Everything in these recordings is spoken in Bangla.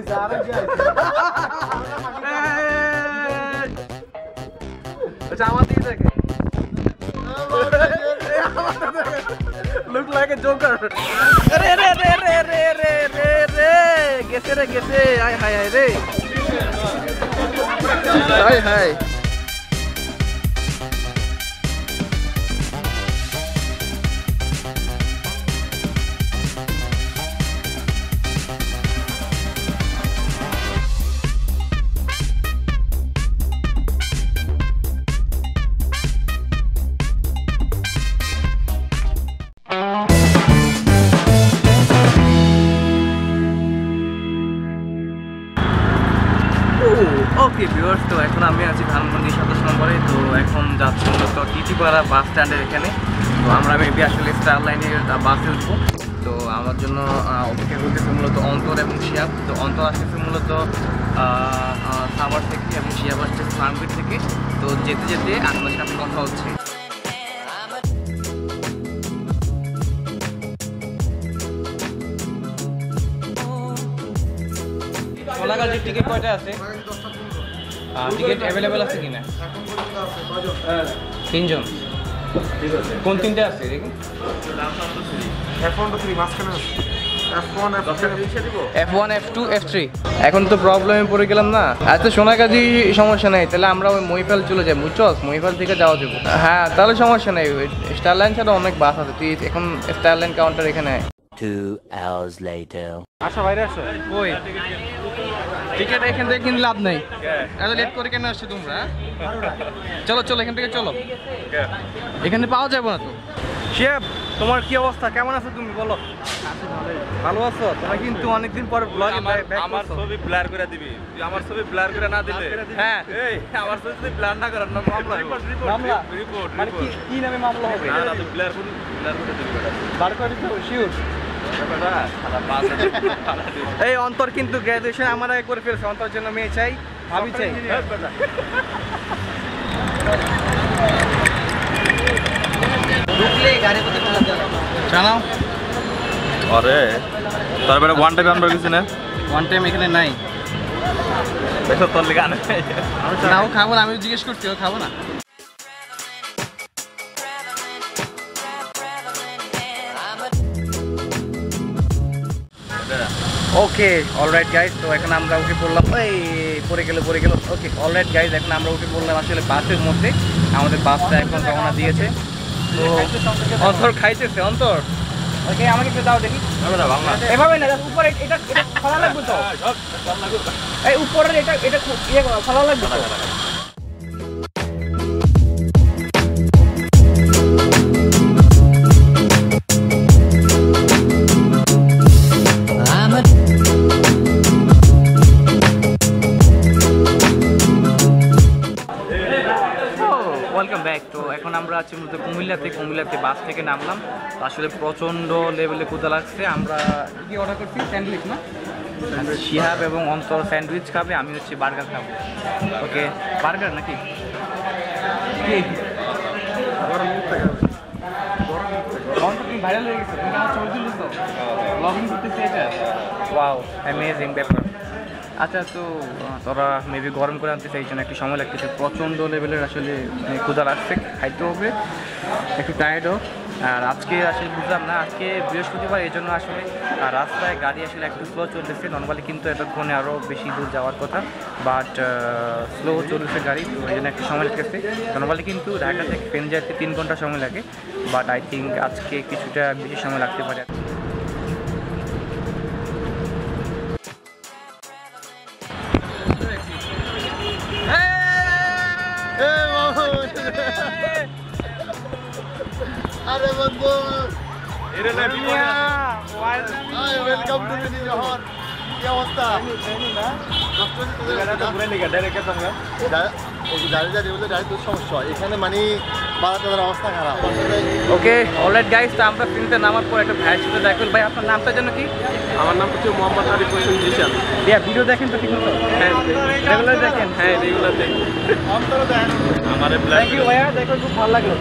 Look like a joker. Gese. Hi. Okay viewers, তো এখন আমি আছি ধানমন্ডি 27 নম্বরে। তো এখন যাচ্ছি মূলত টিটিপাড়া বাস স্ট্যান্ডের এখানে। তো আমরা মেবি আসলে স্টার লাইনের বাসে উঠবো। তো আমার জন্য অপেক্ষা করতেছে মূলত অন্তর এবং শিয়াব। তো অন্তর আসতেছে মূলত সাভার থেকে এবং শিয়াব আসতেছে ফার্মগেট থেকে। তো যেতে আপনাদের সাথে কথা হচ্ছে। সোনাগাজীর টিকিট কয়টা আছে? টিকিট অ্যাভেলেবেল আছে কিনা? 3 জন। কোন তিনটে আছে দেখি? F1, F2, F3। এখন তো প্রবলেমে পড়ে গেলাম না। আচ্ছা সোনাগাজী সমস্যা নেই, তাহলে আমরা ওই মহিপাল চলে যাই। বুঝছস, মহিপাল থেকে যাওয়া যাবো। হ্যাঁ তাহলে সমস্যা নেই। স্টার লাইন ছাড়া অনেক বাস আছে। তুই এখন স্টার লাইন কাউন্টার এখানে। 2 hours later. আসো বাইরে আসো। কই টিকিট এখান থেকে কিনলে লাভ নেই। এত লেট করে কেন আসছো তোমরা? চলো এখান থেকে চলো। এখানে পাওয়া যাবে না তো। শেফ, তোমার কি অবস্থা? কেমন আছো তুমি বলো? ভালো আছো? তুমি কিন্তু অনেকদিন পর ব্লগে ব্যাক করছো। আমার ছবি ব্লার করে দিবি। তুই আমার ছবি ব্লার করে না দিলে, হ্যাঁ এই আমার ছবি যদি ব্লার না করার না মামলা রিপোর্ট মানে কি নামে মামলা হবে? না তুই ব্লার করে দিবি বেটা। বার করে দিতে হবে শিওর। এই অন্তর কিন্তু গ্রাজুয়েশন আমার আগে করে ফেলছে। অন্তর জন্য মেয়ে চাই, ভাবি চাই। জানাও আরে তারপরে ওয়ান টাইম আমরা কিছু না, ওয়ান টাইম এখানে নাই। দেখো তোর লেগে আনে নাও খাবো না, আমি জিজ্ঞেস করছি ও খাবো না। ওকে অলরাইট গাইজ, তো এখন আমরা উঠে পড়লাম। এই পড়ে গেল। ওকে অলরাইট গাইজ, এখন আমরা উঠে পড়লাম আসলে বাসের মধ্যে। আমাদের বাসটা এখন রওনা দিয়েছে। তো অন্তর খাইতেছে। অন্তর ওকে আমাকে একটু দাও দেখি। এভাবে না, উপরে এটা খোলা লাগবে তো। এই উপরের এটা ইয়ে খোলা লাগবে তো। Welcome back. তো এখন আমরা আছি মূলত কুমিল্লাতে বাস থেকে নামলাম। আসলে প্রচণ্ড লেভেলে ক্ষুধা লাগছে। আমরা কি অর্ডার করছি? স্যান্ডউইচ না? শিহাব এবং অন্তর স্যান্ডউইচ খাবে, আমি হচ্ছে বার্গার খাবো। ওকে বার্গার নাকি তুমি ভাইরাল হয়ে গেছে, তুমি আমার ছবি তুলছো, ব্লগিং করতেছে এটা। ওয়াও অ্যামেজিং ব্যাপার। আচ্ছা, তো তোরা মেবি গরম করে আনতে চাই, জন্য একটু সময় লাগতেছে। প্রচণ্ড লেভেলের আসলে ক্ষুধা লাগছে, খাইতে হবে, একটু টায়ার্ডও। আর আজকে আসলে বুঝলাম না, আজকে বৃহস্পতিবার, এই জন্য আসলে রাস্তায় গাড়ি আসলে একটু স্লো চলতেছে। নর্মালি কিন্তু এতক্ষণে আরও বেশি দূর যাওয়ার কথা, বাট স্লো চলতেছে গাড়ি, তো এই জন্য একটু সময় লাগতেছে। নর্মালি কিন্তু ঢাকা থেকে ট্রেন যেতে 3 ঘন্টা সময় লাগে, বাট আই থিঙ্ক আজকে কিছুটা বেশি সময় লাগতে পারে। আরে বন্ধু, এরে লে বিপদ হাই ওয়েলকাম টু মিনি জহর। কি অবস্থা? এটা তো ঘুরে নিগা ডাইরেক্ট কেন না ডাইরেক্ট সমস্যা এখানে, মানে বাড়াতে অবস্থা খারাপ। ওকে অলরাইট গাইস, তো আমরা ফিল্মতে নামার পর একটা ভাইয়ের সাথে দেখা করব। ভাই আপনার নামটা যেন কি? আমার নাম হচ্ছে মোহাম্মদ আরিফ হোসেন জিশান। ভিডিও দেখেন তো ঠিক মতো? হ্যাঁ রেগুলার দেখেন? হ্যাঁ রেগুলার দেখি। অন্তর দেখেন আমারে ব্ল্যাক। থ্যাংক ইউ ভাইয়া, দেখো খুব ভালো লাগলো।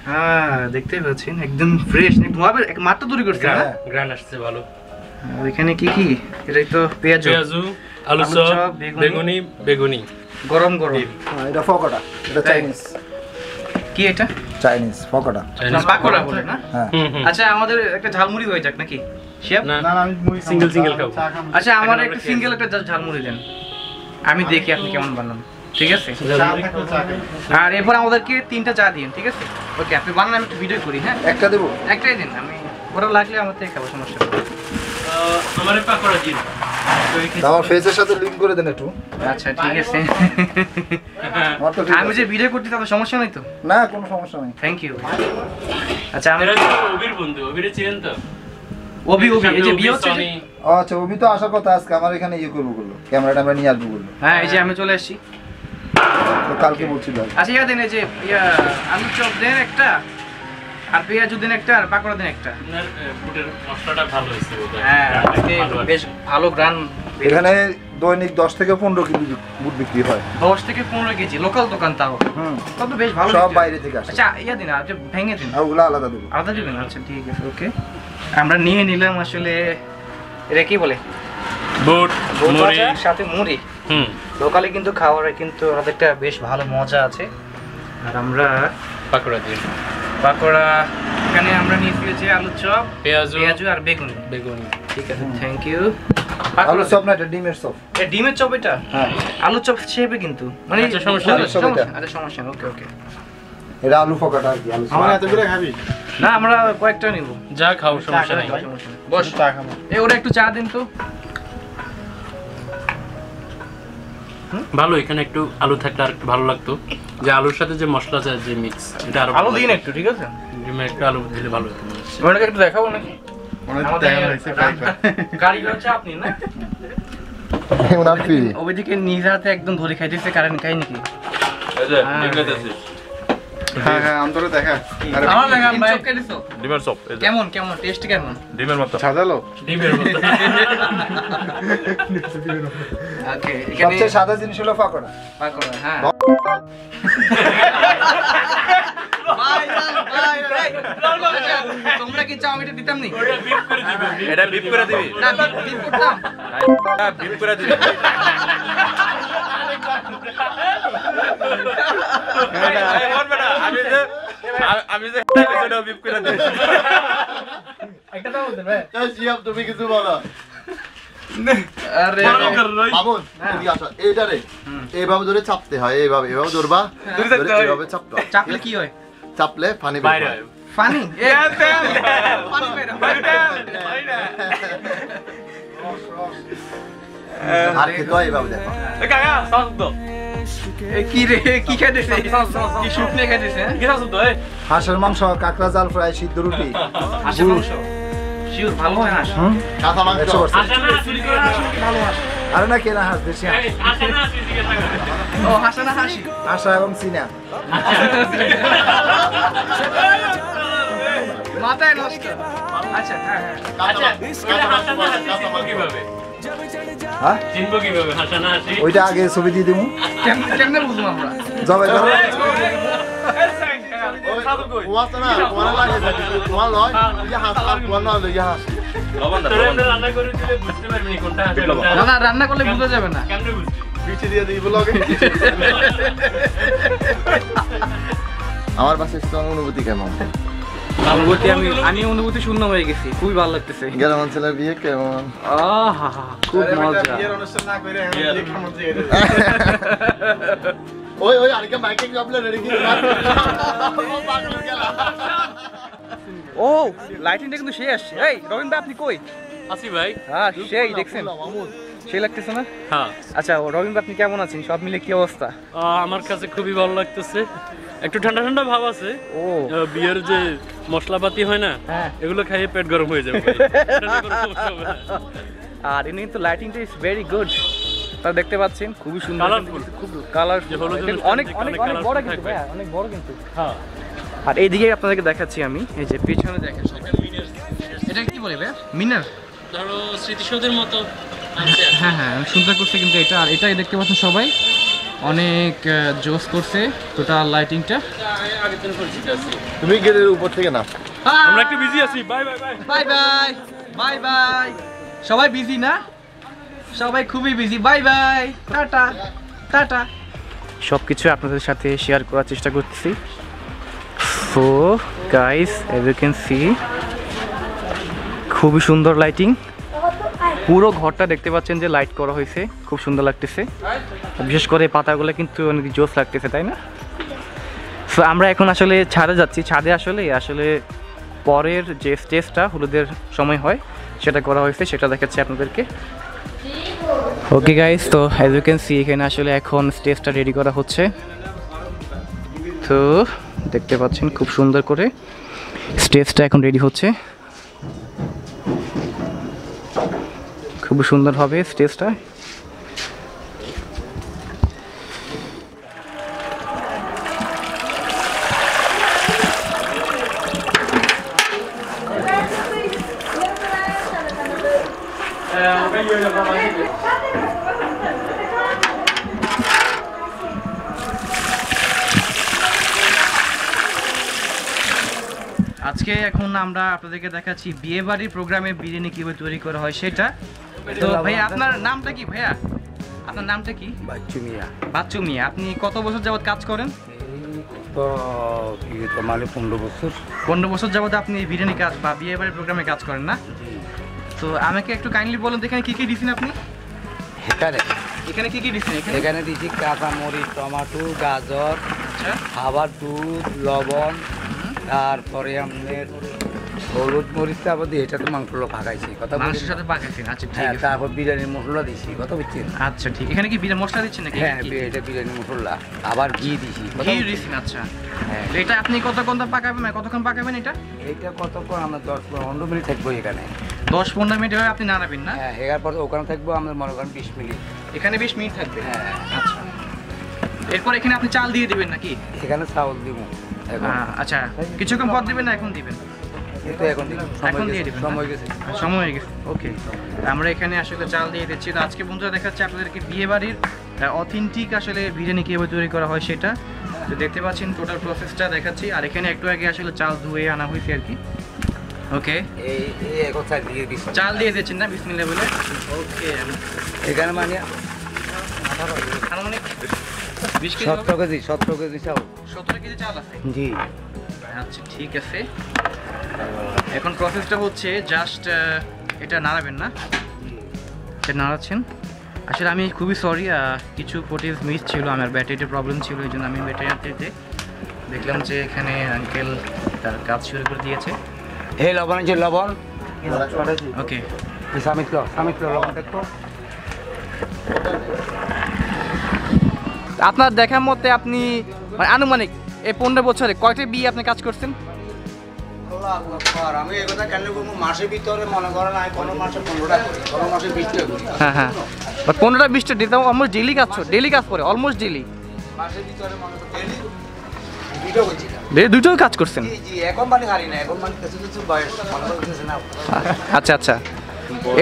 হ্যাঁ দেখতেই পাচ্ছেন একদম ফ্রেশ, মাত্র তৈরি করছে না? গ্রান আসছে ভালো। ওইখানে কি কি? এটাই তো পেঁয়াজু, আলু চপ, বেগুনি বেগুনি গরম গরম। এটা ফকোটা, এটা চাইনিজ। কি এটা? চাইনিজ ফকোটা। পাকোড়া বলে না? হ্যাঁ। আচ্ছা আমাদের একটা ঝালমুড়ি হয়ে যাক নাকি শেফ? না না আমি সিঙ্গেল সিঙ্গেল খাবো। আচ্ছা আমার একটা সিঙ্গেল একটা ঝালমুড়ি দেন, আমি দেখি আপনি কেমন বানান, ঠিক আছে? আর এরপর আমাদেরকে 3টা চা দিন, ঠিক আছে? ওকে আপনি বানান, আমি একটু ভিডিও করি। হ্যাঁ একটা দেবো। একটাই দিন, আমি ওরা লাগলে আমার থেকে খাবো, সমস্যা নেই। আমারে পাকোড়া দিন। আমার ফেসের সাথে লিংক করে দেন একটু। আচ্ছা ঠিক আছে। আমার তো ঠিক আমি আছে। যে ভিডিও করতে তাতে সমস্যা নেই তো? না কোনো সমস্যা নেই। Thank you. আচ্ছা আমি এরা তো অভির বন্ধু, অভিরে চিনেন তো? ওবি এই যে বিয়ে হচ্ছে যে? আচ্ছা ওবি তো আসার কথা আজকে, আমার এখানে ইয়ে করবো বললো, ক্যামেরাটা আমরা নিয়ে আসবো বললো। হ্যাঁ এই যে আমি চলে আসছি। তো কালকে বলছিল। আচ্ছা ইয়া দেন, এই যে আলু চপ দেন একটা, আর পেঁয়াজু দেন একটা, আর পাকোড়া দেন একটা। আপনার ফুটের মশলাটা ভালো হয়েছে বোধহয়। হ্যাঁ আজকে বেশ ভালো গ্রান। এখানে দৈনিক 10 থেকে 15 কেজি বুট বিক্রি হয়। 10 থেকে 15 কেজি লোকাল দোকান তাও, হুম। তত বেশ ভালো। সব বিক্রি হয়। বাইরে থেকে আসে। আচ্ছা ইয়া দিন, আর যে ভেঙে দিন, আর ওগুলো আলাদা দেবো। আলাদা দিবেন। আচ্ছা ঠিক আছে ওকে। আমরা নিয়ে নিলাম আসলে, এটা কি বলে? বুট মুড়ি সাথে মুড়ি। লোকালে কিন্তু খাওয়ারে কিন্তু ওদেরটা বেশ ভালো মজা আছে। আর আমরা পাকোড়া দিন। পাকোড়া এখানে আমরা নিয়ে ফেলেছি আলু চপ, পেঁয়াজু আর বেগুনি। বেগুনি। ঠিক আছে থ্যাংক ইউ। আলু চপ না, এটা ডিমের চপ। এটা ডিমের চপ এটা? হ্যাঁ। আলু চপ শেপে কিন্তু মানে আচ্ছা, সমস্যা নেই। আচ্ছা সমস্যা নেই, ওকে ওকে। এটা আলু ফকাটা আর কি, আলু চপ। আমরা এতগুলো খাবি? না আমরা কয়েকটা নিব। যা খাও সমস্যা নাই। বস চা খাবো। ওরা একটু চা দিন তো। ভালো, এখানে একটু আলু থাকলে আর একটু ভালো লাগতো, যে আলুর সাথে যে মশলা যে মিক্স, এটা আরো আলু দিন একটু, ঠিক আছে? ডিমে একটু আলু দিলে ভালো হতো মনে হচ্ছে। ওনাকে একটু দেখাবো নাকি? কারিগর হচ্ছে আপনি না? ওনার ফ্রি। ওইদিকে নিজ হাতে একদম ধরে খাইতেছে, কারেন্ট খাই নাকি? এই যে ডিম খাইতেছি। হ্যাঁ হ্যাঁ আমতরে দেখা। আমার লাগা ভাই খাইতেছো? ডিমের চপ, এই যে কেমন কেমন টেস্ট কেমন? ডিমের মতো। সাজালো। ডিমের মতো। ওকে এখানে সবচেয়ে সাদা জিনিস হলো পাকোড়া। পাকোড়া। হ্যাঁ ভাই তোমরা কি চাও এটা দিতাম নি? এটা বিপ করে দিবি? না বিপ করতাম। বিপ করে দিবি। আমি যে বিপ করে দিবি। একটা দাও দেন ভাই। জিয়াব তুমি কিছু বলো। আরে বাবুন এদিকে আসো। এইটারে এইভাবে ধরে চাপতে হয়, এইভাবে ধরবা, ধরে এইভাবে চাপতে হয়। চাপলে কি হয়? চাপলে পানি বাইরে বের হয়। ফানি পানি বের হয়। আর খেতে হয় এইভাবে দেখো। কাকা সস দাও। কি রে কি খাইতেছে? কি শুকনে খাইতেছে? কি সস দাও? হাঁসের মাংস, কাঁকড়া জাল ফ্রাই, সিদ্ধ রুটি। হাঁসের মাংস শিওর ভালো হয় হাঁস। কাঁচা মাংস। 100% আরে না কেনা হাঁস, দেশি হাঁস। ও হাঁসা না হাসি? হাঁসা এবং চীনা। মাথায় নষ্ট। আচ্ছা হ্যাঁ হ্যাঁ হ্যাঁ চিনবো কিভাবে হাসা না হাসি? ওইটা আগে ছবি দিয়ে দিবো। কেমনে বুঝবো আমরা? জবাই করো। তোরা এমনি রান্না করে দিলে বুঝতে পারবি না কোনটা হাসি কোনটা না না রান্না করলে বোঝা যাবে না। কেমনে বুঝবি? আমার পাশে স্ট্রং অনুভূতি কেমন? অনুভূতি আমি অনুভূতি শূন্য হয়ে গেছি, খুবই ভালো লাগতেছে। গেলাম ছেলের বিয়ে কেমন? আহা খুব মজা। ওই ওই আরেকটা মাইকিং আপলোড রেডি কি? ও লাইটিংটা কিন্তু সেই আসছে। এই রবিন ভাই আপনি কই? আসি ভাই। হ্যাঁ সেই দেখছেন, সেই লাগতেছে না? হ্যাঁ আচ্ছা রবিন ভাই আপনি কেমন আছেন? সব মিলে কি অবস্থা? আমার কাছে খুবই ভালো লাগতেছে, একটু ঠান্ডা ঠান্ডা ভাব আছে। ও বিয়ের যে মশলাপাতি হয় না, হ্যাঁ। এগুলো খাইয়ে পেট গরম হয়ে যাবে। আর এমনি কিন্তু লাইটিংটা ইজ ভেরি গুড। তা দেখতে পাচ্ছেন খুবই সুন্দর, Colourful। খুব কালার, যে হলুদ অনেক অনেক অনেক colourful বড় কিন্তু থাকবে। ভাই, অনেক বড় কিন্তু। হ্যাঁ আর এইদিকে আপনাদেরকে দেখাচ্ছি আমি, এই যে পেছনে দেখেন। এটা কি বলে ভাই? মিনার? ধরো স্মৃতিসৌধের মতো। হ্যাঁ হ্যাঁ সুন্দর করছে কিন্তু এটা। আর এটাই দেখতে পাচ্ছেন সবাই, অনেক জোস করছে টোটাল লাইটিংটা। তুমি গেটের উপর থেকে না, আমরা একটু বিজি আছি। Bye bye bye bye bye bye bye. সবাই বিজি না? সবাই খুবই busy. Bye bye, tata tata. সব কিছু আপনাদের সাথে শেয়ার করার চেষ্টা করছি। So guys, as you can see, খুবই সুন্দর লাইটিং। পুরো ঘরটা দেখতে পাচ্ছেন যে লাইট করা হয়েছে, খুব সুন্দর লাগতেছে। বিশেষ করে পাতাগুলো কিন্তু অনেক জোস লাগতেছে, তাই না? সো আমরা এখন আসলে ছাদে যাচ্ছি। ছাদে আসলে পরের যে স্টেজটা হলুদের সময় হয় সেটা করা হয়েছে, সেটা দেখাচ্ছি আপনাদেরকে। ওকে গাইস, তো অ্যাজ ইউ ক্যান সি এখানে আসলে এখন স্টেজটা রেডি করা হচ্ছে। তো দেখতে পাচ্ছেন খুব সুন্দর করে স্টেজটা এখন রেডি হচ্ছে, খুব সুন্দর হবে স্টেজটা। আজকে এখন আমরা আপনাদেরকে দেখাচ্ছি বিয়ে বাড়ির প্রোগ্রামে বিরিয়ানি কিভাবে তৈরি করা হয় সেটা। তো ভাইয়া, আপনার নামটা কি? ভাইয়া, আপনার নামটা কি? বাচ্চু মিয়া। বাচ্চু মিয়া। আপনি কত বছর যাবত কাজ করেন? তো মানে 15 বছর। 15 বছর যাবত আপনি বিরিয়ানি কাজ বা বিয়ে বাড়ির প্রোগ্রামে কাজ করেন না? তো আমাকে একটু কাইন্ডলি বলুন তো এখানে কি কি দিচ্ছেন আপনি? এখানে কি কি দিচ্ছেন? এখানে দিচ্ছি কাঁচামরিচ, টমেটো, গাজর, আচ্ছা, খাবার, দুধ, লবণ, তারপরে আপনার হলুদ মরিচটা আবার দিয়ে, এটা তো মাংস পাকাইছি কথা মাংসের সাথে পাকাইছেন। আচ্ছা ঠিক হ্যাঁ, আছে। তারপর বিরিয়ানির মশলা দিছি কথা বুঝছেন? আচ্ছা ঠিক। এখানে কি বিরিয়ানি মশলা দিচ্ছেন নাকি? হ্যাঁ, এটা বিরিয়ানি মশলা, আবার ঘি দিছি। ঘি দিচ্ছেন। আচ্ছা, হ্যাঁ, এটা আপনি কতক্ষণ পাকাবেন? কতক্ষণ পাকাবেন এটা? এইটা কতক্ষণ? আমরা 10-15 মিনিট থাকবো এখানে। 10-15 মিনিট এভাবে আপনি নাড়াবেন না? হ্যাঁ, এরপর ওখানে থাকবো আমরা মনে করেন 20 মিনিট। এখানে 20 মিনিট থাকবে? হ্যাঁ, আচ্ছা। এরপর এখানে আপনি চাল দিয়ে দিবেন নাকি? এখানে চাউল দিব এখন। আচ্ছা, কিছুক্ষণ পর দিবেন না এখন দিবেন? এটা এখন দিন, এখন দিয়ে দিবেন? সময় গেছে। সময় হয়ে গেছে। ওকে, আমরা এখানে আসলে চাল দিয়ে দিচ্ছি। তো আজকে বন্ধুরা দেখাচ্ছে আপনাদেরকে বিয়ে বাড়ির অথেন্টিক আসলে বিরিয়ানি কীভাবে তৈরি করা হয় সেটা। তো দেখতে পাচ্ছেন টোটাল প্রসেসটা দেখাচ্ছি। আর এখানে একটু আগে আসলে চাল ধুয়ে আনা হয়েছে আর কি। ওকে, এই এখন চাল দিয়ে দিচ্ছি। চাল দিয়ে দিচ্ছেন না বিসমিল্লাহ বলে? ওকে, এখানে মানে আনুমানিক 20 কেজি 17 কেজি 17 কেজি চাউল। 17 কেজি চাল আছে? জি। আচ্ছা ঠিক আছে। এখন প্রসেসটা হচ্ছে জাস্ট এটা নাড়াবেন না? এটা নাড়াচ্ছেন। আসলে আমি খুবই সরি, কিছু ফুটেজ মিস ছিল, আমার ব্যাটারিতে প্রবলেম ছিল, এই জন্য আমি ব্যাটারিতে দেখলাম যে এখানে আঙ্কেল তার কাজ শুরু করে দিয়েছে। এই লবণ আছে, লবণ। ওকে, সামিত লবণ দেখো। আপনার দেখার মতে আপনি মানে আনুমানিক এই 15 বছরে কয়টা বিয়ে আপনি কাজ করছেন? আমি এই কথা কেন বলবো, মাসের ভিতরে মনে করেন আমি কোনো মাসে 15টা করি, কোনো মাসে 20টা করি। হ্যাঁ হ্যাঁ, 15টা 20টা দিতে অলমোস্ট ডেইলি কাজ করে অলমোস্ট ডেইলি। মাসের ভিতরে মনে করেন ডেইলি দুটো করছি। দুটোই কাজ করছেন? জি জি, এখন মানে হারি না, এখন মানে কিছু কিছু বয়স মনে করতেছে না। আচ্ছা আচ্ছা,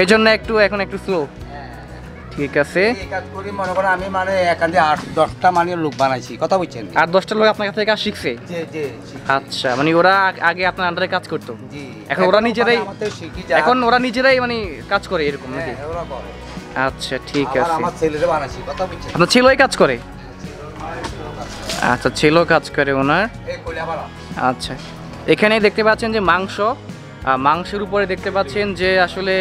এই জন্য এখন একটু স্লো। ঠিক আছে। এই কাজ করি মনে করেন আমি মানে এখানে 8-10টা মানে লোক বানাইছি কথা বুঝছেন? আর 10টা লোক আপনার কাছ থেকে কাজ শিখছে? জি জি। আচ্ছা, মানে ওরা আগে আপনার আন্ডারে কাজ করতো? জি। এখন ওরা নিজেরাই এখন মানে কাজ করে এরকম নাকি? ওরা করে। আচ্ছা ঠিক আবার আছে। আমার ছেলেরে বানাইছি কথা বুঝছেন? আপনার ছেলেই কাজ করে? আচ্ছা, ছেলেও কাজ করে ওনার। এই কইলাপাড়া। আচ্ছা, এখানে দেখতে পাচ্ছেন যে মাংসের উপরে দেখতে পাচ্ছেন যে আসলে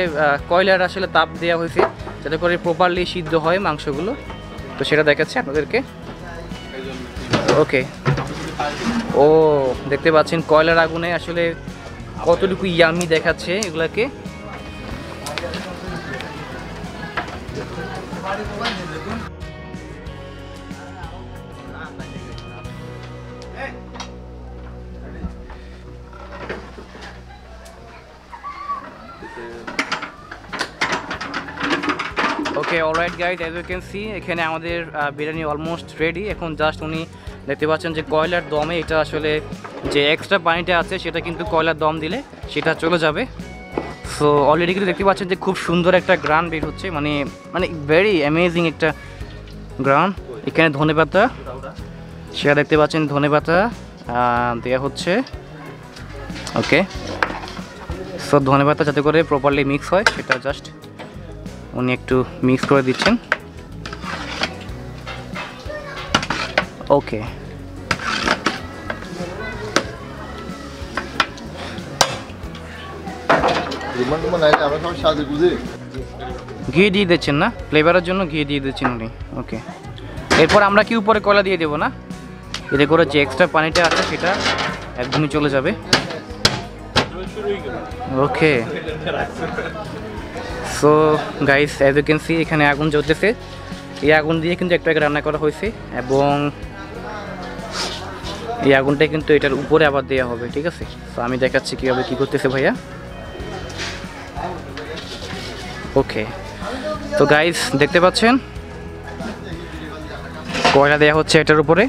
কয়লার আসলে তাপ দেওয়া হয়েছে যাতে করে প্রপারলি সিদ্ধ হয় মাংসগুলো। তো সেটা দেখাচ্ছি আপনাদেরকে। ওকে, ও দেখতে পাচ্ছেন কয়লার আগুনে আসলে কতটুকু ইয়ামি দেখাচ্ছে এগুলাকে। Okay, alright guys, as you can see এখানে আমাদের বিরিয়ানি অলমোস্ট রেডি। এখন জাস্ট উনি দেখতে পাচ্ছেন যে কয়লার দমে এটা আসলে যে এক্সট্রা পানিটা আছে সেটা কিন্তু কয়লার দম দিলে সেটা চলে যাবে। সো অলরেডি কিন্তু দেখতে পাচ্ছেন যে খুব সুন্দর একটা গ্রান বের হচ্ছে, মানে ভেরি অ্যামেজিং একটা গ্রান। এখানে ধনেপাতা, সেটা দেখতে পাচ্ছেন ধনেপাতা দেওয়া হচ্ছে। ওকে, সো ধনেপাতা যাতে করে প্রপারলি মিক্স হয় সেটা জাস্ট উনি একটু মিক্স করে দিচ্ছেন। ওকে, ঘি দিয়ে দিচ্ছেন না, ফ্লেভারের জন্য ঘি দিয়ে দিচ্ছেন উনি। ওকে, এরপর আমরা কি উপরে কয়লা দিয়ে দেবো না, এতে করে যে এক্সট্রা পানিটা আছে সেটা একদমই চলে যাবে। Okay, so guys as you can see এখানে আগুন জ্বলতেছে। এই আগুন দিয়ে কিন্তু একটু আগে রান্না করা হয়েছে এবং এই আগুনটা কিন্তু এটার উপরে আবার দেওয়া হবে। ঠিক আছে, তো আমি দেখাচ্ছি কীভাবে কী করতেছে ভাইয়া। ওকে, তো গাইস দেখতে পাচ্ছেন কয়লা দেওয়া হচ্ছে এটার উপরে।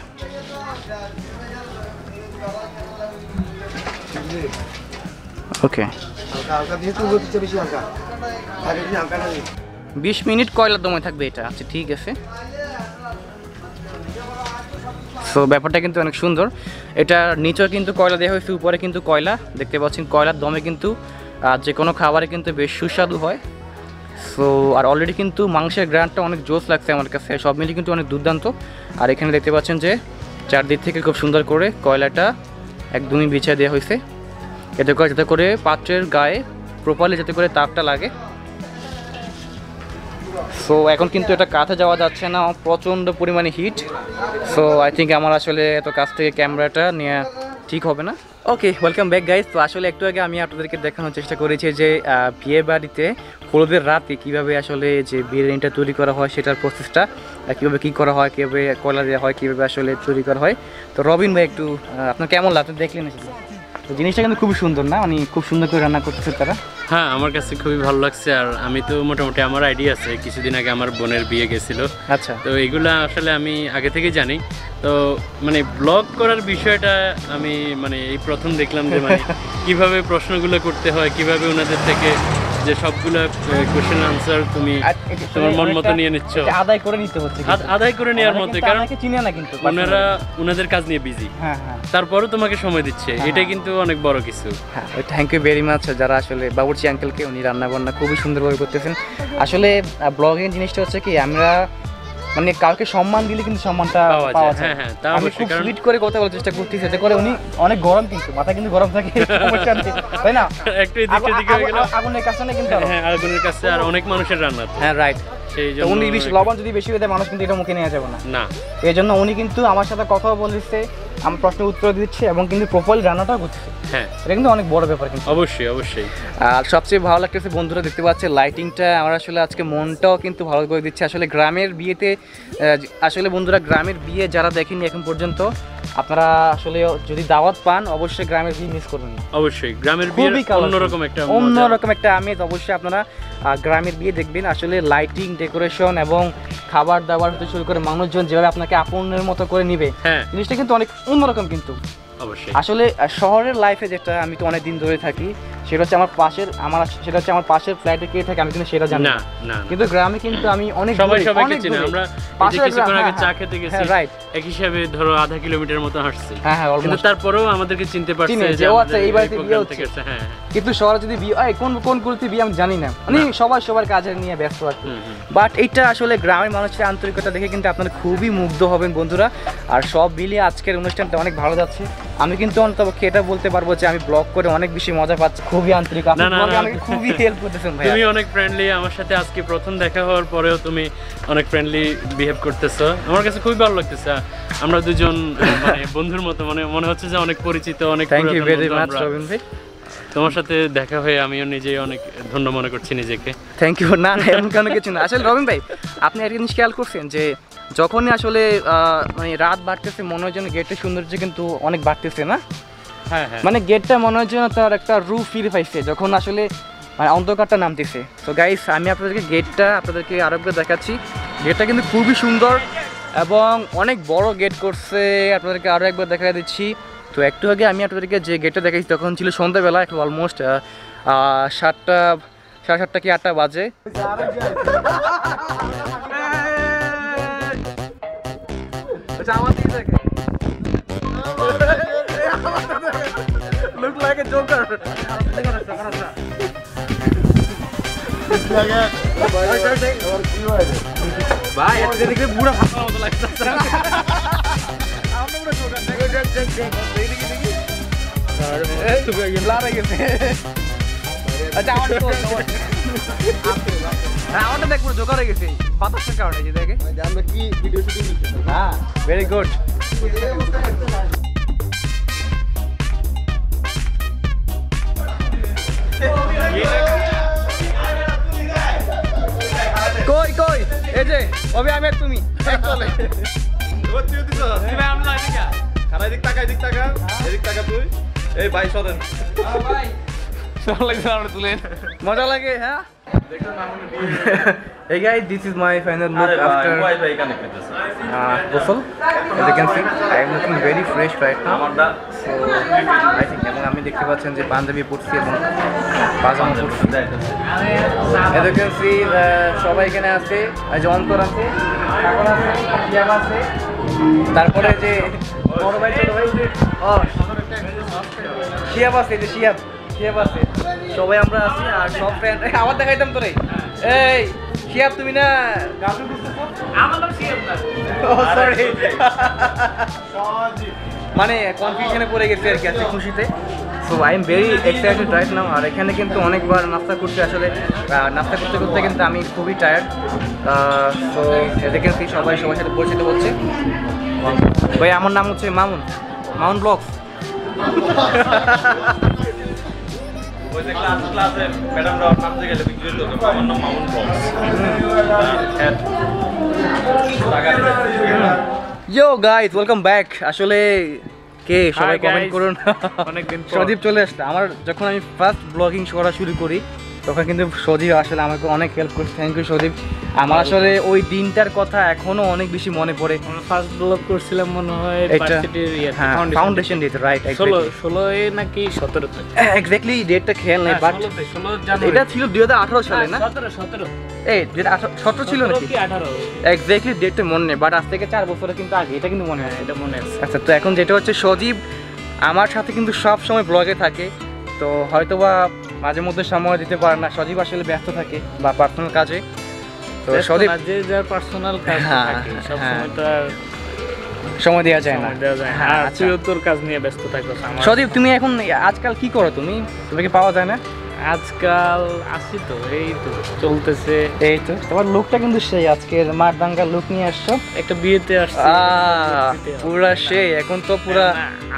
ওকে, 20 মিনিট কয়লা দমে থাকবে এটা। আচ্ছা ঠিক আছে, সো ব্যাপারটা কিন্তু অনেক সুন্দর। এটা নিচে কিন্তু কয়লা দেওয়া হয়েছে, উপরে কিন্তু কয়লা দেখতে পাচ্ছেন। কয়লার দমে কিন্তু যে কোনো খাবারে কিন্তু বেশ সুস্বাদু হয়। সো আর অলরেডি কিন্তু মাংসের গ্রানটা অনেক জোস লাগছে আমার কাছে, সব মিলিয়ে কিন্তু অনেক দুর্দান্ত। আর এখানে দেখতে পাচ্ছেন যে চারদিক থেকে খুব সুন্দর করে কয়লাটা একদমই বিছিয়ে দেওয়া হয়েছে, যাতে করে পাত্রের গায়ে প্রপারলি যাতে করে তাপটা লাগে। সো এখন কিন্তু এটা কাছে যাওয়া যাচ্ছে না, প্রচণ্ড পরিমাণে হিট। সো আই থিঙ্ক আমার আসলে এত কাছ থেকে ক্যামেরাটা নেওয়া ঠিক হবে না। ওকে, ওয়েলকাম ব্যাক গাইজ। তো আসলে একটু আগে আমি আপনাদেরকে দেখানোর চেষ্টা করেছি যে বিয়ে বাড়িতে হলুদের রাতে কীভাবে আসলে যে বিরিয়ানিটা তৈরি করা হয় সেটার প্রসেসটা কীভাবে কী করা হয়, কীভাবে কয়লা দেওয়া হয়, কীভাবে আসলে তৈরি করা হয়। তো রবিন ভাই একটু আপনার কেমন লাগছে দেখলেন? তো জিনিসটা কিন্তু খুবই সুন্দর না, মানে খুব সুন্দর করে রান্না করতেছে তারা। হ্যাঁ, আমার কাছে খুবই ভালো লাগছে। আর আমি তো মোটামুটি আমার আইডিয়া আছে, কিছুদিন আগে আমার বোনের বিয়ে গেছিল। আচ্ছা, তো এগুলা আসলে আমি আগে থেকে জানি। তো মানে ব্লগ করার বিষয়টা আমি মানে এই প্রথম দেখলাম যে মানে কিভাবে প্রশ্নগুলো করতে হয়, কিভাবে ওনাদের থেকে যে সবগুলো কোশ্চেন আনসার তুমি তোমার মন মতো নিয়ে নিচ্ছ, আদায় করে নিতে হচ্ছে, আদায় করে নেওয়ার মতো। কারণ চিনে না কিন্তু ওনারা ওনাদের কাজ নিয়ে বিজি, হ্যাঁ হ্যাঁ, তারপরও তোমাকে সময় দিচ্ছে, এটা কিন্তু অনেক বড় কিছু। হ্যাঁ, থ্যাংক ইউ ভেরি মাচ যারা আসলে বাবুর্চি আঙ্কেলকে, উনি রান্না বান্না খুবই সুন্দরভাবে করতেছেন। আসলে ব্লগিং জিনিসটা হচ্ছে কি, আমরা মানে কাউকে সম্মান দিলে কিন্তু সম্মানটা পাওয়া যায়। হ্যাঁ, তা আমি খুব সুইট করে কথা বলার চেষ্টা করতেছি, যাতে করে উনি অনেক গরম, কিন্তু মাথা কিন্তু গরম থাকে, তাই না? একটু এদিকে দিকে হয়ে গেল, আগুনের কাছে না কিন্তু, হ্যাঁ আগুনের কাছে আর অনেক মানুষের রান্না তো। হ্যাঁ রাইট, সেই জন্য উনি লবণ যদি বেশি হয়ে যায় মানুষ কিন্তু এটা মুখে নিয়ে যাবে না। এই জন্য উনি কিন্তু আমার সাথে কথাও বলতেছে, আমার প্রশ্নের উত্তর দিচ্ছে এবং কিন্তু প্রপারলি রান্নাটাও করতেছে। হ্যাঁ, এটা কিন্তু অনেক বড় ব্যাপার কিন্তু। অবশ্যই অবশ্যই। আর সবচেয়ে ভালো লাগতেছে বন্ধুরা, দেখতে পাচ্ছে লাইটিংটা আমার আসলে আজকে মনটাও কিন্তু ভালো করে দিচ্ছে। আসলে গ্রামের বিয়েতে, আসলে বন্ধুরা গ্রামের বিয়ে যারা দেখেনি এখন পর্যন্ত, আপনারা আসলে যদি দাওয়াত পান অবশ্যই গ্রামের বিয়ে মিস করবেন না। অবশ্যই গ্রামের বিয়ে অন্যরকম একটা আমেজ। অবশ্যই আপনারা গ্রামের বিয়ে দেখবেন। আসলে লাইটিং, ডেকোরেশন এবং খাবার দাবার হতে শুরু করে মানুষজন যেভাবে আপনাকে আপনের মতো করে নিবে, হ্যাঁ, জিনিসটা কিন্তু অনেক অন্যরকম কিন্তু। অবশ্যই আসলে শহরের লাইফে যেটা আমি তো অনেক দিন ধরে থাকি, সেটা হচ্ছে আমার পাশের ফ্ল্যাটে কে থাকে আমি কিন্তু সেটা জানি না। কিন্তু গ্রামে কিন্তু আমি অনেক সবাইকে চিনি। আমরা কিছুক্ষণ আগে চা খেতে গেছি, রাইট, এক হিসাবে ধরো আধা কিলোমিটার মতো হাঁটছি, কিন্তু তারপরেও আমাদেরকে চিনতে পারছে যে ও আচ্ছা এই বাড়িতে বিয়ে হচ্ছে। হ্যাঁ, কিন্তু শহরে যদি বিয়ে হয় কোন কুলতি বিয়ে আমি জানি না, মানে সবাই সবার কাজে নিয়ে ব্যস্ত আছে। বাট এটা আসলে গ্রামের মানুষের আন্তরিকতা দেখে কিন্তু আপনারা খুবই মুগ্ধ হবেন বন্ধুরা। আর সব মিলিয়ে আজকের অনুষ্ঠানটা অনেক ভালো যাচ্ছে। আমি কিন্তু অন্তপক্ষে এটা বলতে পারবো যে আমি ব্লগ করে অনেক বেশি মজা পাচ্ছি, খুবই আন্তরিক, আমাকে খুবই হেল্প করতেছেন ভাই। তুমি অনেক ফ্রেন্ডলি, আমার সাথে আজকে প্রথম দেখা হওয়ার পরেও তুমি অনেক ফ্রেন্ডলি বিহেভ করতেছো, আমার কাছে খুবই ভালো লাগতেছে। আমরা দুজন মানে বন্ধুর মতো, মানে মনে হচ্ছে যে অনেক পরিচিত, অনেক। Thank you very much Robin ভাই, তোমার সাথে দেখা হয়ে আমিও নিজেই অনেক ধন্য মনে করছি নিজেকে। Thank you. না এমন কোনো কিছু না। আসলে রবিন ভাই, আপনি একটা জিনিস খেয়াল করছেন যে যখনই আসলে মানে রাত বাড়তেছে মনে হয় যেন গেটের সৌন্দর্য কিন্তু অনেক বাড়তেছে না? হ্যাঁ, মানে গেটটা মনে হয় যেন তার একটা রূপ ফিরে পাইছে যখন আসলে মানে অন্ধকারটা নামতেছে। তো গাইস, আমি আপনাদেরকে আপনাদেরকে আরো একবার দেখাচ্ছি। গেটটা কিন্তু খুবই সুন্দর এবং অনেক বড় গেট করছে, আপনাদেরকে আরও একবার দেখা দিচ্ছি। তো একটু আগে আমি আপনাদেরকে যে গেটটা দেখাচ্ছি তখন ছিল সন্ধ্যাবেলা, এখন অলমোস্ট 7টা, সাড়ে 7টা কি 8টা বাজে। Java these again. Look like a joker. Bye. ऐसे देखते पूरा भागा होता लगता है। आपने पूरा joker देखो देख तू क्या ला रही है? अच्छा आवाज़ तो आवाज़ देख पूरा joker है किसी बात से क्या होने चाहिए देखे? ध्यान रखिए वीडियो शूटिंग हाँ very good. কই এই যে অবি আমি তুমি এক চলে এদিক টাকা তুই এই ভাই সরেন মজা লাগে হ্যাঁ Hey guys, this is my final look after Ghusl. As you can see, I am looking very fresh right now. So I think এবং আমি দেখতে পাচ্ছেন যে পাঞ্জাবি পরছি এবং পাজামা পরছি। As you can see, সবাই এখানে আছে, আজ অন্তর আছে, ঠাকুর আছে, শিয়াব আছে, তারপরে যে বড় ভাই ছোট ভাই শিয়াব আছে, যে শিয়াব আছে, সবাই আমরা আছি আর সব ফ্রেন্ড আবার দেখাইতাম তোরে এই শিয়াব তুমি না গার্লফ্রেন্ড করতেছো আমার নাম শিয়াব না ও সরি মানে কনফিউশনে পড়ে গেছে আর কি আজকে খুশিতে so I am very excited right now আর এখানে কিন্তু অনেকবার নাস্তা করতে আসলে নাস্তা করতে করতে কিন্তু আমি খুবই টায়ার্ড সো দেখেন কি সবাই সবার সাথে পরিচিত হচ্ছে ভাই আমার নাম হচ্ছে মামুন ব্লগস ওই যে ক্লাসে ম্যাডামরা নাম থেকে গেলে বিক্রি হলো আমার নাম মামুন ব্লগস ইয়ো গাইস ওয়েলকাম ব্যাক আসলে কে সবাই কমেন্ট করুন অনেকদিন পর সজীব চলে আসছে আমার যখন আমি ফার্স্ট ব্লগিং করা শুরু করি তখন কিন্তু সজীব আসলে আমাকে অনেক হেল্প করছে থ্যাংক ইউ সজীব আমার আসলে ওই দিনটার কথা এখনো অনেক বেশি মনে পড়ে আমরা ফার্স্ট ব্লগ করছিলাম মনে হয় ভার্সিটির ফাউন্ডেশন ডে রাইট 16 এ নাকি 17 তে এক্স্যাক্টলি ডেটটা খেয়াল নেই বাট 16 জানুয়ারি এটা ছিল 2018 সালে না 17 এই যেটা 17 ছিল নাকি 18 এক্স্যাক্টলি ডেটটা মনে নেই বাট আজ থেকে 4 বছর কিন্তু আগে এটা কিন্তু মনে হয় এটা মনে আছে আচ্ছা তো এখন যেটা হচ্ছে সজীব আমার সাথে কিন্তু সব সময় ব্লগে থাকে তো হয়তোবা মাঝে মধ্যে সময় দিতে পারে না সজীব আসলে ব্যস্ত থাকে বা পার্সোনাল কাজে তো সজীব যে যার পার্সোনাল কাজ থাকে সব সময় তো আর সময় দেওয়া যায় না হ্যাঁ তুই তোর কাজ নিয়ে ব্যস্ত থাকো সজীব তুমি এখন আজকাল কি করো তুমি কি পাওয়া যায় না আজকাল আসি তো এই তো চলতেছে এই তো তোমার লুকটা কিন্তু সেই আজকের মারদাঙ্গা লুক নিয়ে আসছো একটা বিয়েতে আসছি পুরা সেই এখন তো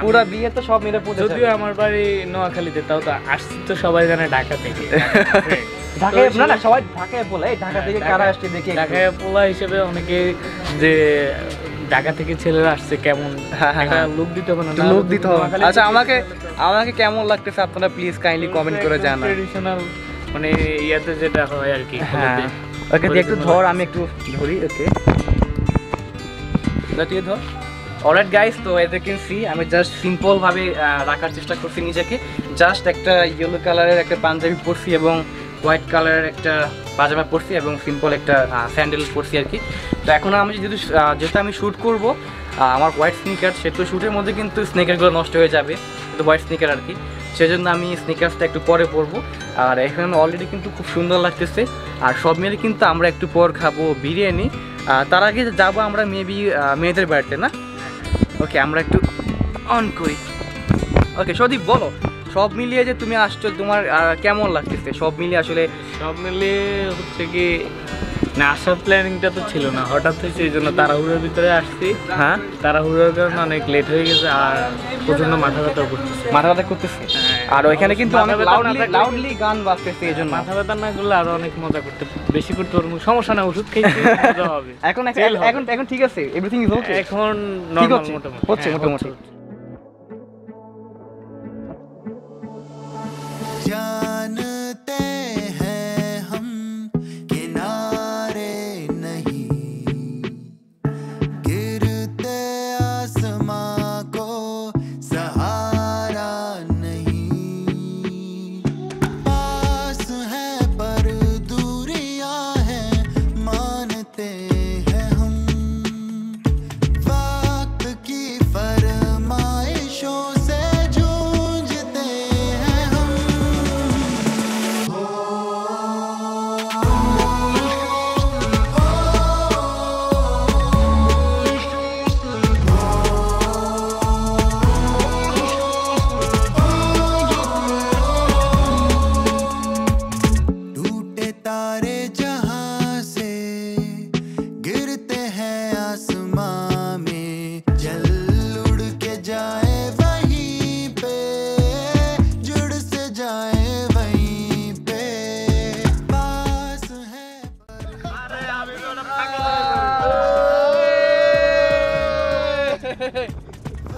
পুরা বিয়ে তো সব মিলে পড়ে যদিও আমার বাড়ি নোয়াখালীতে তাও তো আসছি তো সবাই জানে ঢাকা থেকে ঢাকায় না সবাই ঢাকায় বলে ঢাকা থেকে কারা আসছে দেখি ঢাকায় পোলা হিসেবে অনেকে যে ঢাকা থেকে ছেলেরা আসছে কেমন একটা লুক দিতে হবে না লুক দিতে হবে আচ্ছা আমাকে কেমন লাগতেছে আপনারা প্লিজ কাইন্ডলি কমেন্ট করে জানান ট্রেডিশনাল মানে ইয়াতে যেটা হয় আর কি ওকে একটু ধর আমি একটু ধরি ওকে তুই ধর অলরাইট গাইস তো এজ ইউ ক্যান সি আমি জাস্ট সিম্পল ভাবে রাখার চেষ্টা করছি নিজেকে জাস্ট একটা ইয়েলো কালারের একটা পাঞ্জাবি পরছি এবং হোয়াইট কালারের একটা পাজামা পরছি এবং সিম্পল একটা স্যান্ডেল পরছি আর কি তো এখন আমি যেহেতু আমি শ্যুট করবো আমার হোয়াইট স্নিকার সেহেতু শ্যুটের মধ্যে কিন্তু স্নিকারগুলো নষ্ট হয়ে যাবে কিন্তু হোয়াইট স্নিকার আর কি সেজন্য আমি স্নিকার্সটা একটু পরে পরবো আর এখানে অলরেডি কিন্তু খুব সুন্দর লাগতেছে আর সব মিলে কিন্তু আমরা একটু পর খাবো বিরিয়ানি তার আগে যাবো আমরা মেবি মেয়েদের বাড়িতে না ওকে আমরা একটু অন করি ওকে সদীপ বলো সব মিলিয়ে যে তুমি আসছো তোমার কেমন লাগতেছে সব মিলিয়ে আসলে সব মিলিয়ে হচ্ছে কি না আসার প্ল্যানিংটা তো ছিল না হঠাৎ হয়েছে এই জন্য তাড়াহুড়োর ভিতরে আসছি হ্যাঁ তাড়াহুড়োর কারণে অনেক লেট হয়ে গেছে আর প্রচন্ড মাথা ব্যথা করতেছে আর ওইখানে কিন্তু অনেক লাউডলি গান বাজতেছে এই জন্য মাথা ব্যথা না করলে আরো অনেক মজা করতে বেশি করতে পারবো সমস্যা না ওষুধ খেয়েছি মজা হবে এখন ঠিক আছে এভরিথিং ইজ ওকে এখন নরমাল মোটামুটি হচ্ছে মোটামুটি जानते हैं हम किनारे नहीं गिरते आसमां को सहारा नहीं पास है पर दूरियां हैं मानते हैं हम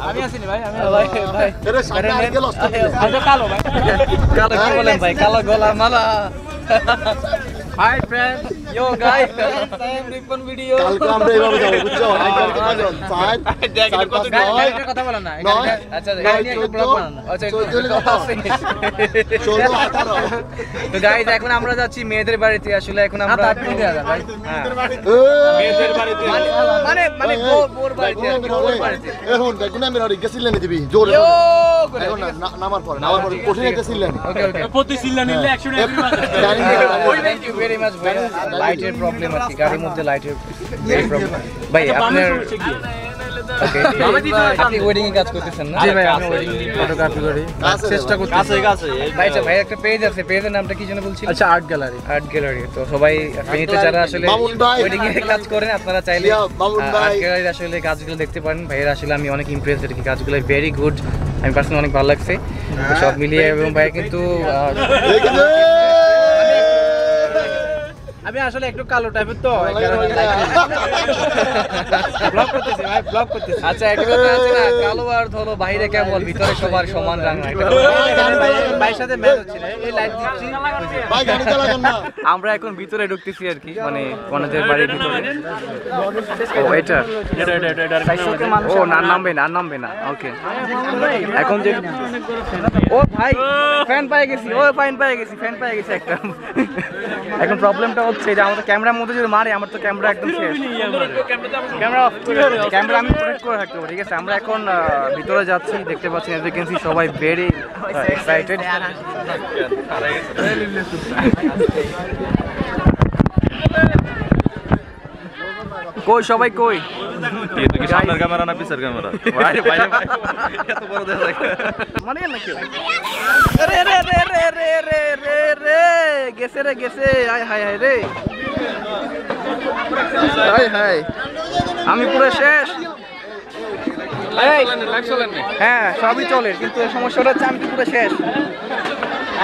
আমি আসিনি ভাই, আমি ভাই ভাই এরে সামনে আরেকে লস্ট করে দিলে। আচ্ছা কালো ভাই, কালো কি বলেন ভাই, কালো গলা মালা। Hi friend, yo guys, I am Ripon video. কালকে আমরা এইভাবে যাবো, বুঝছো? একবার কজন? চার, চার পাঁচ নয়, কথা বলো না, নয়, আচ্ছা নয়, গাইস একটা ব্লগ বানানো। আচ্ছা 14 কথা আছে। 16, 18 তো গাইস এখন আমরা যাচ্ছি মেয়েদের বাড়িতে। আসলে এখন আমরা ভাই মেয়েদের বাড়িতে মানে মানে বোর বাড়িতে, বোর বাড়িতে। এখন দেখুন আমি আর গেছিলেন দিবি জোরে ইয়ো করে এখন নামার পরে কঠিন একটা ছিলেন ওকে ওকে। প্রতি সিল্লা নিলে 100 টাকা ফ্রি পাবেন। থ্যাংক ইউ ভেরি মাচ ভাই। লাইটের প্রবলেম আছে, গাড়ির মধ্যে লাইটের প্রবলেম। ভাই আপনার ওকে, আপনি ওয়েডিং এ কাজ করতেছেন না? জি ভাই, আমি ওয়েডিং ফটোগ্রাফি করি, চেষ্টা করছি। কাছে কাছে ভাই আচ্ছা ভাই একটা পেজ আছে, পেজের নামটা কি যেন বলছিলেন? আচ্ছা আর্ট গ্যালারি। Art gallery. তো সবাই ফেনীতে যারা আসলে মামুন ভাই। ওয়েডিং এর কাজ করেন আপনারা চাইলে ইয়া, মামুন ভাই। আর্ট গ্যালারির আসলে কাজগুলো দেখতে পারেন। ভাইয়ের আসলে আমি অনেক ইমপ্রেসড, আর কি কাজগুলো ভেরি গুড, আমি পার্সোনালি অনেক ভালো লাগছে। তো সব মিলিয়ে এবং ভাই কিন্তু আমি আসলে একটু কালো টাইপের তো, এই কারণে ব্লগ করতেছি ভাই, ব্লগ করতেছি। আচ্ছা একটা কথা আছে না, কালো আর ধরো বাইরে কেবল, ভিতরে সবার সমান রান্না। ভাইয়ের সাথে ম্যাচ হচ্ছে না, এই লাইট দিচ্ছি। ভাই গাড়ি চালাবেন না। আমরা এখন ভিতরে ঢুকতেছি আর কি, মানে কনেদের বাড়ির ভিতরে। ও এটা ও না, নামবে না, আর নামবে না। ওকে এখন যে ও ভাই ফ্যান পেয়ে গেছি, ও ফ্যান পেয়ে গেছি, ফ্যান পেয়ে গেছি একটা। এখন প্রবলেমটা হচ্ছে যে আমাদের ক্যামেরার মধ্যে যদি মারে, আমার তো ক্যামেরা একদম শেষ। ক্যামেরা আমি প্রোটেক্ট করে থাকতে পারি, ঠিক আছে? আমরা এখন ভিতরে যাচ্ছি, দেখতে পাচ্ছি এজ ইউ ক্যান সি সবাই ভেরি এক্সাইটেড। কই সবাই কই? তুই কি সামনের ক্যামেরা না পিছের ক্যামেরা? বাইরে বাইরে এত বড় দেখা যায় মানে না কেউ? রে রে রে রে রে রে রে রে গেছে রে গেছে, আয় হায় হায় রে, হায় হায় আমি পুরো শেষ। হ্যাঁ সবই চলে, কিন্তু সমস্যাটা হচ্ছে আমি পুরো শেষ,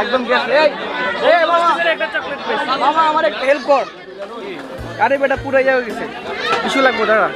একদম গেছে। এই মামা আমার একটা হেল্প কর, আরে বেটা পুরো যাওয়া গেছে, কিছু লাগবে দাঁড়া।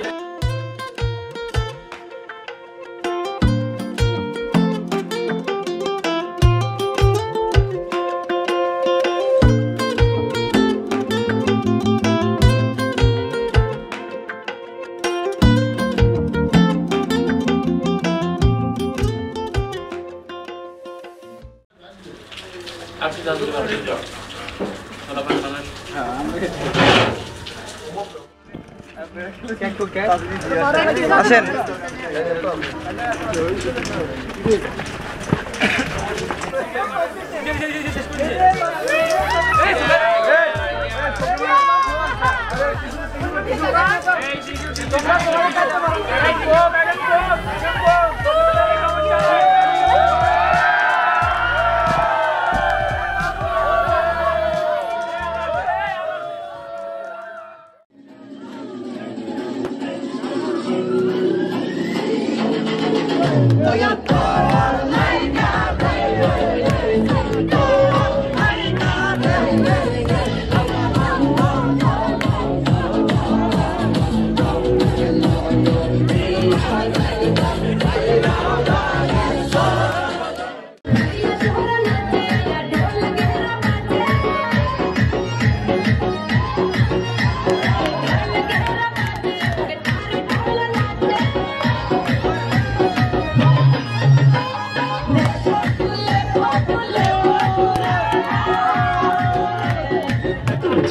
আসেন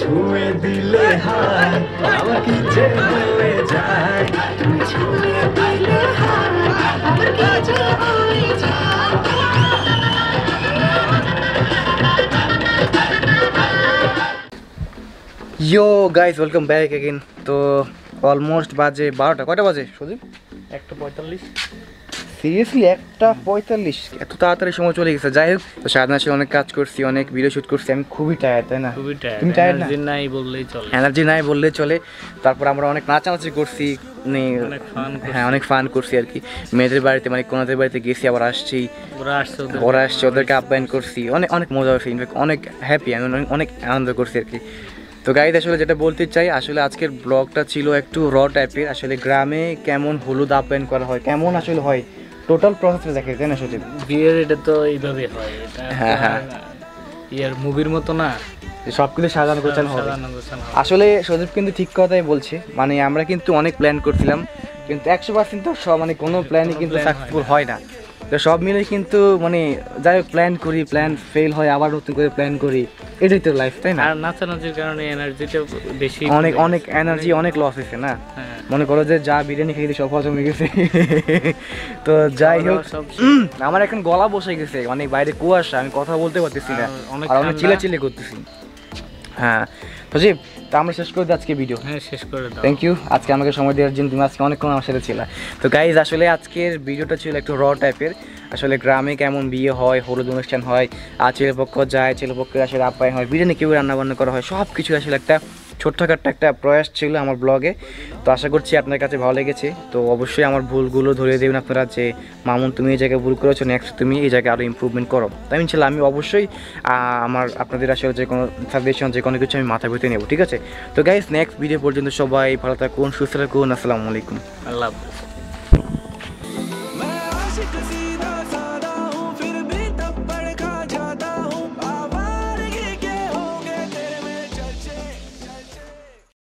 ছুঁয়ে দিলে হায় আমার কি যে হয়ে যায়, তুমি ছুঁয়ে দিলে হায় আমার কি যে হয়ে যায়। ইয়ো গাইস, ওয়েলকাম ব্যাক এগেন। তো অলমোস্ট বাজে 12টা, কয়টা বাজে সুদীপ? 1:45। সিরিয়াসলি 1:45, এত তাড়াতাড়ি সময় চলে গেছে। যাই হোক, তো সারাদিন আসলে অনেক কাজ করছি, অনেক ভিডিও শুট করছি, আমি খুবই টায়ার্ড, তাই না? খুবই টায়ার্ড, তুমি টায়ার্ড না? এনার্জি নাই বললেই চলে। এনার্জি নাই বললেই চলে। তারপর আমরা অনেক নাচানাচি করছি, অনেক ফান করছি। হ্যাঁ অনেক ফান করছি আর কি। মেয়েদের বাড়িতে মানে কোনাদের বাড়িতে গেছি, আবার আসছি, ওরা আসছে, ওদেরকে আপ্যায়ন করছি, অনেক অনেক মজা হয়েছে। ইনফ্যাক্ট অনেক হ্যাপি, আমি অনেক আনন্দ করছি আর কি। তো গাইজ আসলে যেটা বলতে চাই, আসলে আজকের ব্লগটা ছিল একটু র টাইপের। আসলে গ্রামে কেমন হলুদ আপ্যায়ন করা হয়, কেমন আসলে হয়, টোটাল প্রসেসটা দেখে তাই না সচিব? বিয়ের এটা তো এইভাবে হয়, এটা হ্যাঁ। ইয়ার মুভির মতো না, সব কিছু সাজানো গোছানো হবে। সাজানো গোছানো হবে। আসলে সজীব কিন্তু ঠিক কথাই বলছে, মানে আমরা কিন্তু অনেক প্ল্যান করছিলাম, কিন্তু 100% তো সব মানে কোনো প্ল্যানই কিন্তু সাকসেসফুল হয় না। তো সব মিলে কিন্তু মানে যাই হোক প্ল্যান করি, প্ল্যান ফেল হয়, আবার নতুন করে প্ল্যান করি, এটাই তো লাইফ তাই না? আর নাচানাচির কারণে এনার্জিটা বেশি, অনেক এনার্জি অনেক লস হয়েছে না। হ্যাঁ। মনে করো যে যা বিরিয়ানি খেয়ে সব হজম হয়ে গেছে। তো যাই হোক, আমার এখন গলা বসে গেছে, মানে বাইরে কুয়াশা, আমি কথা বলতে পারতেছি না, আর অনেক চিল্লাচিল্লি করতেছি। হ্যাঁ সজীব, তা আমরা শেষ করে দিই আজকে ভিডিও। হ্যাঁ শেষ করে দাও। থ্যাংক ইউ আজকে আমাকে সময় দেওয়ার জন্য, তুমি আজকে অনেকক্ষণ আমার সাথে ছিল। তো গাইজ আসলে আজকের ভিডিওটা ছিল একটু র টাইপের। আসলে গ্রামে কেমন বিয়ে হয়, হলুদ অনুষ্ঠান হয়, আর ছেলেপক্ষ যায়, ছেলেপক্ষের আসলে আপ্যায়ন হয়, বিরিয়ানি কেউ রান্নাবান্না করা হয়, সব কিছু আসলে একটা ছোট্টখাট্ট একটা প্রয়াস ছিল আমার ব্লগে। তো আশা করছি আপনার কাছে ভালো লেগেছে। তো অবশ্যই আমার ভুলগুলো ধরিয়ে দেবেন আপনারা, যে মামুন তুমি এই জায়গায় ভুল করেছো, নেক্সট তুমি এই জায়গায় আরও ইমপ্রুভমেন্ট করো। তাই ইনশাল্লাহ আমি অবশ্যই আপনাদের আসলে যে কোনো সাজেশন, যে কোনো কিছু আমি মাথা ভিতরে নেবো, ঠিক আছে? তো গাইস নেক্সট ভিডিও পর্যন্ত সবাই ভালো থাকুন, সুস্থ থাকুন, আসসালামু আলাইকুম, আল্লাহ হাফেজ।